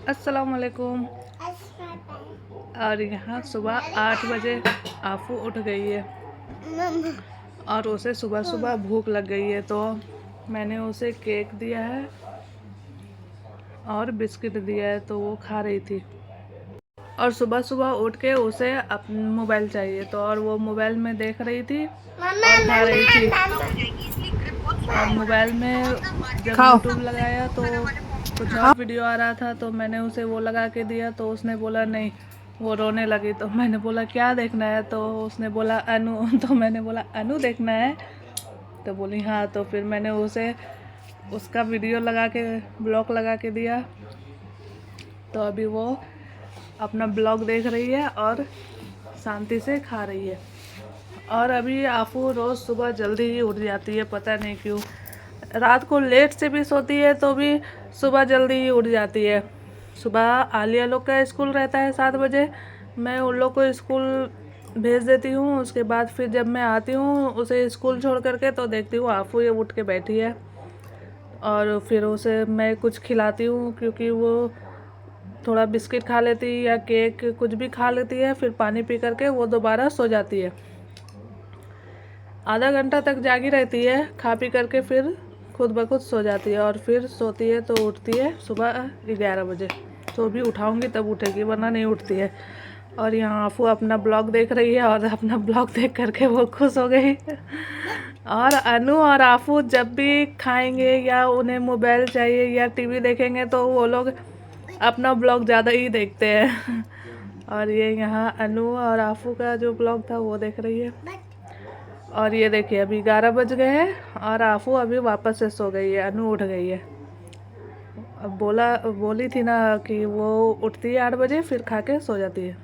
अस्सलाम वालेकुम। और यहाँ सुबह 8 बजे आफू उठ गई है और उसे सुबह सुबह भूख लग गई है, तो मैंने उसे केक दिया है और बिस्किट दिया है, तो वो खा रही थी। और सुबह सुबह उठ के उसे अपना मोबाइल चाहिए, तो और वो मोबाइल में देख रही थी और खा रही थी। और मोबाइल में जब यूट्यूब लगाया तो कुछ और वीडियो आ रहा था, तो मैंने उसे वो लगा के दिया, तो उसने बोला नहीं, वो रोने लगी। तो मैंने बोला क्या देखना है, तो उसने बोला अनु। तो मैंने बोला अनु देखना है, तो बोली हाँ। तो फिर मैंने उसे उसका वीडियो लगा के ब्लॉग लगा के दिया, तो अभी वो अपना ब्लॉग देख रही है और शांति से खा रही है। और अभी आफू रोज़ सुबह जल्दी ही उठ जाती है, पता नहीं क्यों। रात को लेट से भी सोती है तो भी सुबह जल्दी ही उठ जाती है। सुबह आलिया लोग का स्कूल रहता है 7 बजे, मैं उन लोग को स्कूल भेज देती हूँ। उसके बाद फिर जब मैं आती हूँ उसे स्कूल छोड़ करके, तो देखती हूँ आफू ये उठ के बैठी है। और फिर उसे मैं कुछ खिलाती हूँ, क्योंकि वो थोड़ा बिस्किट खा लेती है या केक कुछ भी खा लेती है, फिर पानी पी करके वो दोबारा सो जाती है। आधा घंटा तक जागी रहती है, खा पी करके फिर खुद ब खुद सो जाती है और फिर सोती है तो उठती है सुबह 11 बजे। तो भी उठाऊंगी तब उठेगी, वरना नहीं उठती है। और यहाँ आफू अपना ब्लॉग देख रही है और अपना ब्लॉग देख करके वो खुश हो गई। और अनु और आफू जब भी खाएंगे या उन्हें मोबाइल चाहिए या टीवी देखेंगे, तो वो लोग अपना ब्लॉग ज़्यादा ही देखते हैं। और ये यहाँ अनु और आफू का जो ब्लॉग था वो देख रही है। और ये देखिए अभी 11 बज गए हैं और आफू अभी वापस से सो गई है, अनु उठ गई है। अब बोली थी ना कि वो उठती है 8 बजे, फिर खा के सो जाती है।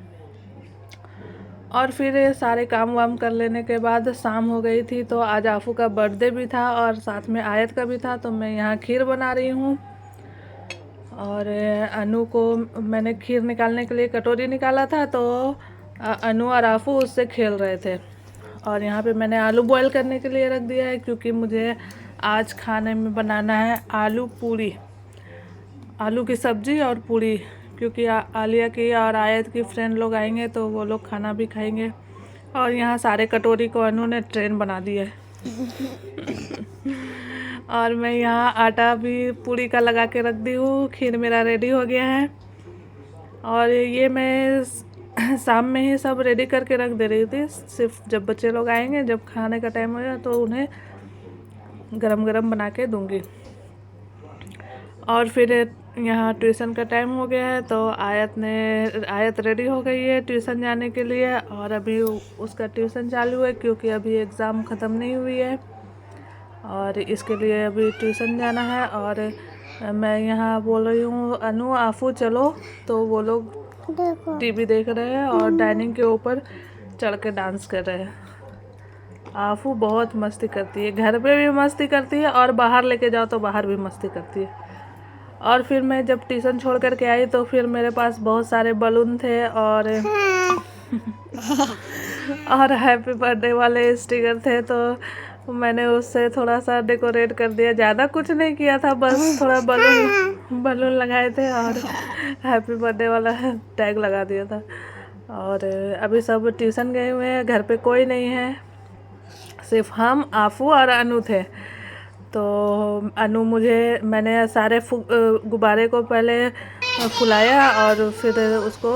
और फिर सारे काम वाम कर लेने के बाद शाम हो गई थी, तो आज आफू का बर्थडे भी था और साथ में आयत का भी था, तो मैं यहाँ खीर बना रही हूँ। और अनु को मैंने खीर निकालने के लिए कटोरी निकाला था, तो अनु और आफू उससे खेल रहे थे। और यहाँ पे मैंने आलू बॉईल करने के लिए रख दिया है, क्योंकि मुझे आज खाने में बनाना है आलू पूरी, आलू की सब्ज़ी और पूरी। क्योंकि आलिया की और आयत की फ्रेंड लोग आएंगे, तो वो लोग खाना भी खाएंगे। और यहाँ सारे कटोरी को अनु ने ट्रेन बना दिया है। और मैं यहाँ आटा भी पूरी का लगा के रख दी हूँ। खीर मेरा रेडी हो गया है और ये मैं शाम में ही सब रेडी करके रख दे रही थी। सिर्फ जब बच्चे लोग आएंगे, जब खाने का टाइम होगा, तो उन्हें गरम गरम बना के दूंगी। और फिर यहाँ ट्यूशन का टाइम हो गया है, तो आयत रेडी हो गई है ट्यूशन जाने के लिए। और अभी उसका ट्यूशन चालू है, क्योंकि अभी एग्ज़ाम ख़त्म नहीं हुई है और इसके लिए अभी ट्यूशन जाना है। और मैं यहाँ बोल रही हूँ अनु आफू चलो, तो वो लोग टीवी देख रहे हैं और डाइनिंग के ऊपर चढ़ के डांस कर रहे हैं। आफू बहुत मस्ती करती है, घर पे भी मस्ती करती है और बाहर लेके जाओ तो बाहर भी मस्ती करती है। और फिर मैं जब ट्यूशन छोड़ कर के आई, तो फिर मेरे पास बहुत सारे बलून थे और और हैप्पी बर्थडे वाले स्टिकर थे, तो मैंने उससे थोड़ा सा डेकोरेट कर दिया। ज़्यादा कुछ नहीं किया था, बस थोड़ा बलून लगाए थे और हैप्पी बर्थडे वाला टैग लगा दिया था। और अभी सब ट्यूशन गए हुए हैं, घर पे कोई नहीं है, सिर्फ हम आफू और अनु थे। तो मैंने सारे गुब्बारे को पहले फुलाया और फिर उसको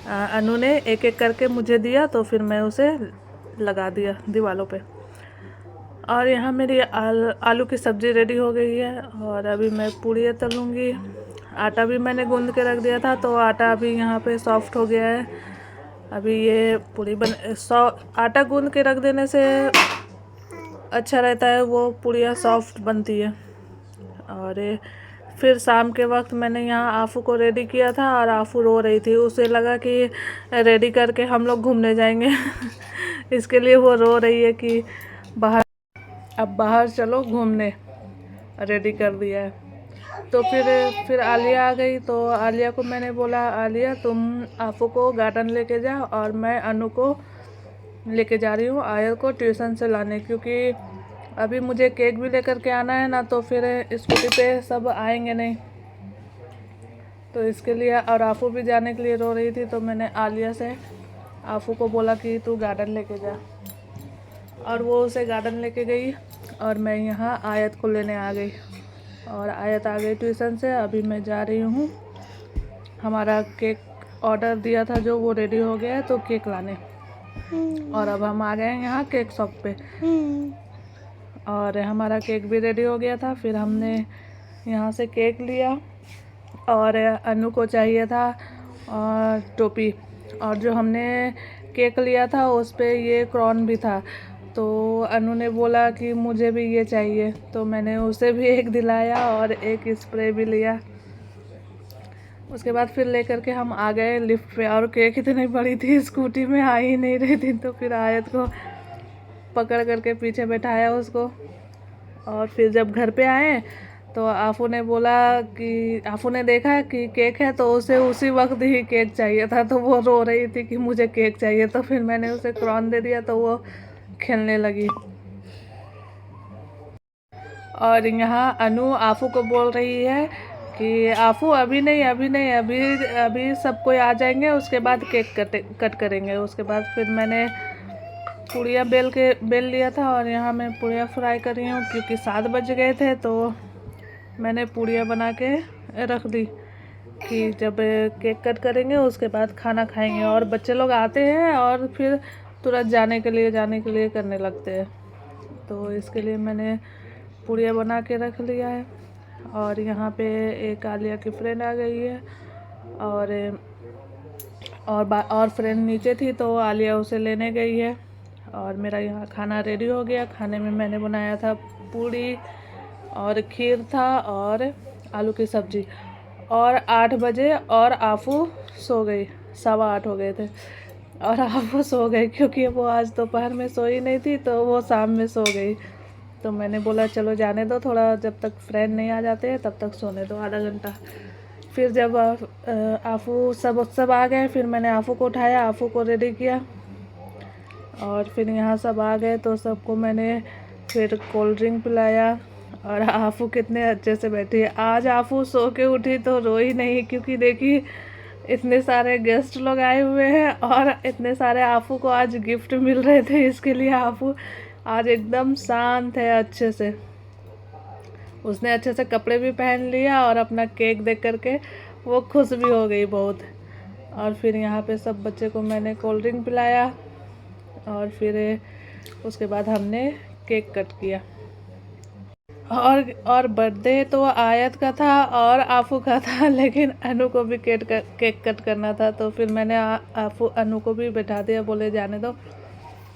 अनु ने एक एक करके मुझे दिया, तो फिर मैं उसे लगा दिया दीवारों पे। और यहाँ मेरी आलू की सब्ज़ी रेडी हो गई है और अभी मैं पूड़ी तलूँगी। आटा भी मैंने गूंद के रख दिया था, तो आटा अभी यहाँ पे सॉफ्ट हो गया है। अभी ये पूड़ी आटा गूंद के रख देने से अच्छा रहता है, वो पूड़ियाँ सॉफ्ट बनती है। और फिर शाम के वक्त मैंने यहाँ आफू को रेडी किया था और आफू रो रही थी। उसे लगा कि रेडी करके हम लोग घूमने जाएंगे। इसके लिए वो रो रही है कि बाहर चलो घूमने, रेडी कर दिया है। तो फिर आलिया आ गई, तो आलिया को मैंने बोला आलिया तुम आफू को गार्डन लेके जाओ और मैं अनु को लेके जा रही हूँ आयत को ट्यूशन से लाने, क्योंकि अभी मुझे केक भी लेकर के आना है ना, तो फिर स्कूटी पे सब आएंगे नहीं। तो इसके लिए, और आफू भी जाने के लिए रो रही थी, तो मैंने आलिया से आफू को बोला कि तू गार्डन लेके जा, और वो उसे गार्डन लेके गई और मैं यहाँ आयत को लेने आ गई। और आयत आ गई ट्यूशन से। अभी मैं जा रही हूँ, हमारा केक ऑर्डर दिया था जो, वो रेडी हो गया है, तो केक लाने। और अब हम आ गए हैं यहाँ केक शॉप पे, और हमारा केक भी रेडी हो गया था। फिर हमने यहाँ से केक लिया, और अनु को चाहिए था और टोपी, और जो हमने केक लिया था उस पे ये क्रॉन भी था, तो अनु ने बोला कि मुझे भी ये चाहिए, तो मैंने उसे भी एक दिलाया और एक स्प्रे भी लिया। उसके बाद फिर लेकर के हम आ गए लिफ्ट पे, और केक इतनी बड़ी थी, स्कूटी में आ ही नहीं रही थी, तो फिर आयत को पकड़ करके पीछे बैठाया उसको। और फिर जब घर पे आए तो आफू ने बोला कि, आफू ने देखा कि केक है, तो उसे उसी वक्त ही केक चाहिए था, तो वो रो रही थी कि मुझे केक चाहिए, तो फिर मैंने उसे क्रॉन दे दिया, तो वो खेलने लगी। और यहाँ अनु आफू को बोल रही है कि आफू अभी नहीं, अभी नहीं, अभी अभी सब कोई आ जाएंगे, उसके बाद केक कट करेंगे। उसके बाद फिर मैंने पूड़ियाँ बेल लिया था, और यहाँ मैं पूड़ियाँ फ्राई कर रही हूँ, क्योंकि 7 बज गए थे, तो मैंने पूड़ियाँ बना के रख दी कि जब केक कट करेंगे उसके बाद खाना खाएंगे। और बच्चे लोग आते हैं और फिर तुरंत जाने के लिए करने लगते हैं, तो इसके लिए मैंने पूड़ियाँ बना के रख लिया है। और यहाँ पे एक आलिया की फ्रेंड आ गई है, और फ्रेंड नीचे थी, तो आलिया उसे लेने गई है। और मेरा यहाँ खाना रेडी हो गया। खाने में मैंने बनाया था पूड़ी और खीर था और आलू की सब्ज़ी। और 8 बजे और आफू सो गई, 8:15 हो गए थे, और आफू सो गई क्योंकि वो आज दोपहर में सोई नहीं थी, तो वो शाम में सो गई। तो मैंने बोला चलो जाने दो थोड़ा, जब तक फ्रेंड नहीं आ जाते हैं तब तक सोने दो आधा घंटा। फिर जब आफू सब आ गए, फिर मैंने आफू को उठाया, आफू को रेडी किया, और फिर यहाँ सब आ गए तो सबको मैंने फिर कोल्ड ड्रिंक पिलाया। और आफू कितने अच्छे से बैठी है। आज आफू सो के उठी तो रोई नहीं, क्योंकि देखी इतने सारे गेस्ट लोग आए हुए हैं और इतने सारे आफू को आज गिफ्ट मिल रहे थे, इसके लिए आफू आज एकदम शांत है अच्छे से। उसने अच्छे से कपड़े भी पहन लिया और अपना केक देख करके वो खुश भी हो गई बहुत। और फिर यहाँ पे सब बच्चे को मैंने कोल्ड ड्रिंक पिलाया, और फिर उसके बाद हमने केक कट किया। और बर्थडे तो आयत का था और आफू का था, लेकिन अनु को भी केक कट करना था, तो फिर मैंने अनु को भी बैठा दिया, बोले जाने दो,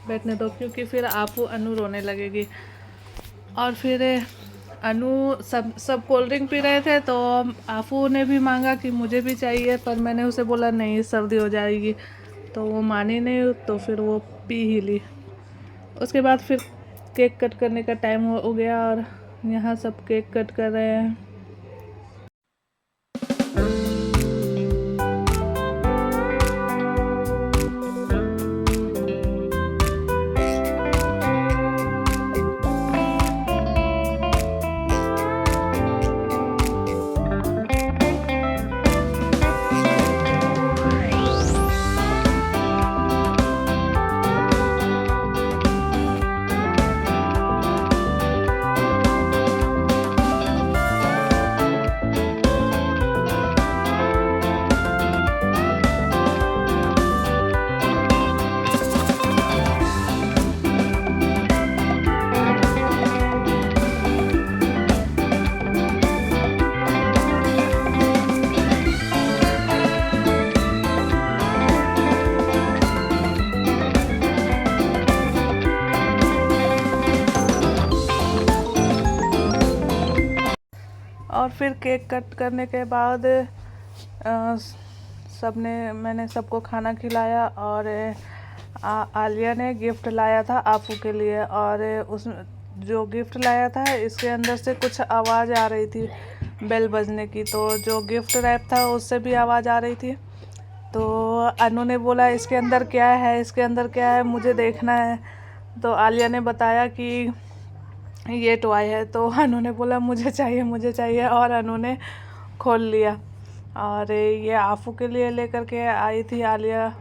बैठने दो, क्योंकि फिर आफू अनु रोने लगेगी। और फिर अनु सब कोल्ड ड्रिंक पी रहे थे, तो आफू ने भी मांगा कि मुझे भी चाहिए, पर मैंने उसे बोला नहीं सर्दी हो जाएगी, तो वो मानी नहीं, तो फिर वो पी ही ली। उसके बाद फिर केक कट करने का टाइम हो गया, और यहाँ सब केक कट कर रहे हैं। और फिर केक कट करने के बाद मैंने सबको खाना खिलाया, और आलिया ने गिफ्ट लाया था आफू के लिए, और उस जो गिफ्ट लाया था इसके अंदर से कुछ आवाज़ आ रही थी बेल बजने की, तो जो गिफ्ट रैप था उससे भी आवाज़ आ रही थी। तो अनु ने बोला इसके अंदर क्या है, इसके अंदर क्या है, मुझे देखना है। तो आलिया ने बताया कि ये टॉय है, तो अनु ने बोला मुझे चाहिए, और अनु ने खोल लिया। और ये आफू के लिए लेकर के आई थी आलिया।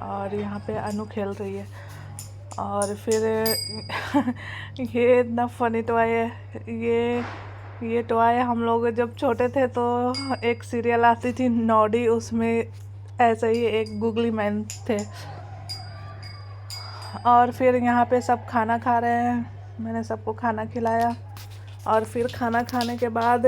और यहाँ पे अनु खेल रही है। और फिर ये इतना फनी टॉय है। ये टॉय हम लोग जब छोटे थे तो एक सीरियल आती थी नॉडी, उसमें ऐसे ही एक गुगली मैन थे। और फिर यहाँ पे सब खाना खा रहे हैं, मैंने सबको खाना खिलाया। और फिर खाना खाने के बाद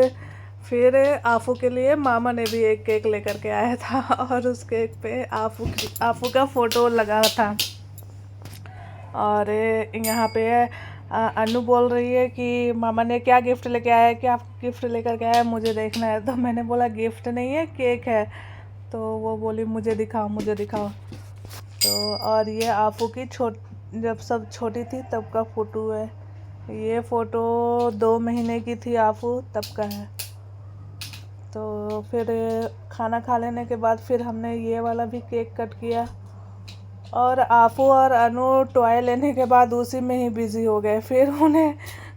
फिर आफू के लिए मामा ने भी एक केक लेकर के आया था और उस केक पे आफू का फ़ोटो लगा था। और यहाँ पे अनु बोल रही है कि मामा ने क्या गिफ्ट लेके आया है, क्या गिफ्ट लेकर के आया है, मुझे देखना है। तो मैंने बोला गिफ्ट नहीं है, केक है। तो वो बोली मुझे दिखाओ मुझे दिखाओ। तो और ये आफू की जब सब छोटी थी तब का फ़ोटो है। ये फ़ोटो 2 महीने की थी आफू तब का है। तो फिर खाना खा लेने के बाद फिर हमने ये वाला भी केक कट किया। और आफू और अनु टॉय लेने के बाद उसी में ही बिज़ी हो गए। फिर उन्हें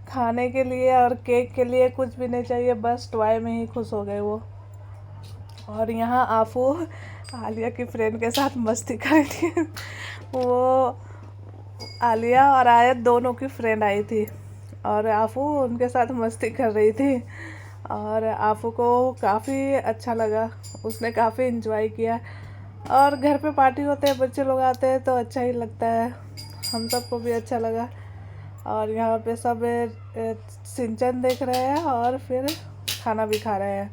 खाने के लिए और केक के लिए कुछ भी नहीं चाहिए, बस टॉय में ही खुश हो गए वो। और यहाँ आफू आलिया की फ्रेंड के साथ मस्ती कर रही थी। वो आलिया और आयत दोनों की फ्रेंड आई थी और आफू उनके साथ मस्ती कर रही थी। और आफू को काफ़ी अच्छा लगा, उसने काफ़ी इन्जॉय किया। और घर पे पार्टी होते हैं, बच्चे लोग आते हैं तो अच्छा ही लगता है, हम सबको भी अच्छा लगा। और यहाँ पे सब सिंचन देख रहे हैं और फिर खाना भी खा रहे हैं।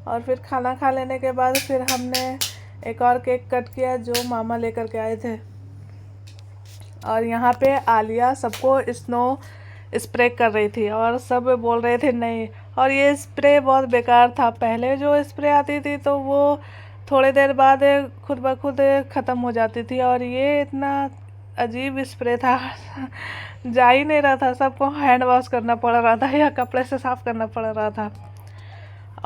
और फिर खाना खा लेने के बाद फिर हमने एक और केक कट किया जो मामा लेकर के आए थे। और यहाँ पे आलिया सबको स्नो स्प्रे कर रही थी और सब बोल रहे थे नहीं। और ये स्प्रे बहुत बेकार था। पहले जो स्प्रे आती थी तो वो थोड़ी देर बाद खुद ब खुद ख़त्म हो जाती थी, और ये इतना अजीब स्प्रे था जा ही नहीं रहा था, सबको हैंड वॉश करना पड़ रहा था या कपड़े से साफ़ करना पड़ रहा था।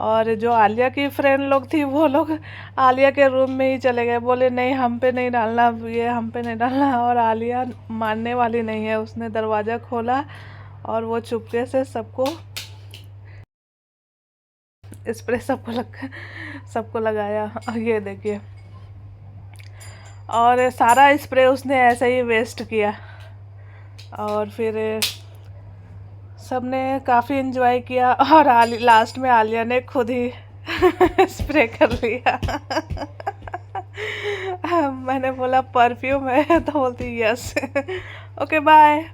और जो आलिया की फ्रेंड लोग थी वो लोग आलिया के रूम में ही चले गए, बोले नहीं हम पे नहीं डालना, ये हम पे नहीं डालना। और आलिया मानने वाली नहीं है, उसने दरवाज़ा खोला और वो चुपके से सबको स्प्रे सबको लगाया। ये देखिए, और सारा स्प्रे उसने ऐसे ही वेस्ट किया। और फिर सबने काफ़ी इन्जॉय किया। और लास्ट में आलिया ने खुद ही स्प्रे कर लिया। मैंने बोला परफ्यूम है तो बोलती यस। Okay bye.